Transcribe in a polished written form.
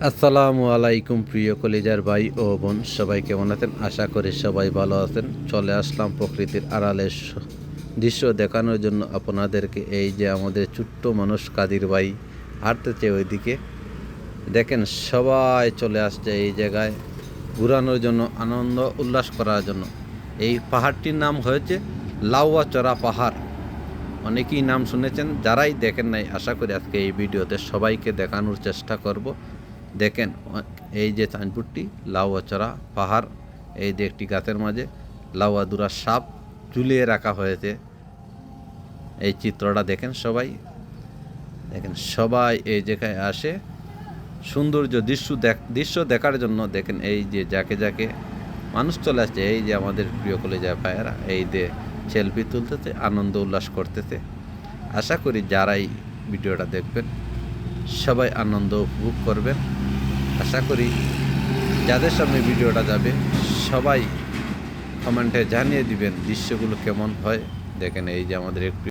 আসসালামু আলাইকুম প্রিয় কলিজার ভাই ও বোন, সবাই কেমন আছেন? আশা করি সবাই ভালো আছেন। চলে আসলাম প্রকৃতির আড়ালের দৃশ্য দেখানোর জন্য আপনাদেরকে। এই যে আমাদের ছোট্ট মানুষ কাদির ভাই হাঁটতেছে ওইদিকে, দেখেন সবাই চলে আসছে এই জায়গায় ঘুরানোর জন্য, আনন্দ উল্লাস করার জন্য। এই পাহাড়টির নাম হয়েছে লাউয়াচড়া পাহাড়। অনেকেই নাম শুনেছেন, যারাই দেখেন নাই আশা করি আজকে এই ভিডিওতে সবাইকে দেখানোর চেষ্টা করব। দেখেন এই যে সাইনবোর্ডটি, লাউয়াচড়া পাহাড়। এই যে একটি গাছের মাঝে লাউয়াদুরা সাপ ঝুলিয়ে রাখা হয়েছে। এই চিত্রটা দেখেন সবাই, দেখেন সবাই এই জায়গায় আসে সৌন্দর্য দৃশ্য দেখার জন্য। দেখেন এই যে যাকে যাকে মানুষ চলে আসছে, এই যে আমাদের প্রিয় কলেজের ভাইয়েরা এই যে সেলফি তুলতেছে, আনন্দ উল্লাস করতেছে। আশা করি যারাই ভিডিওটা দেখবেন সবাই আনন্দ উপভোগ করবেন। আশা করি যাদের সামনে ভিডিওটা যাবে সবাই কমেন্টে জানিয়ে দিবেন দৃশ্যগুলো কেমন হয়। দেখেন এই যে আমাদের একটু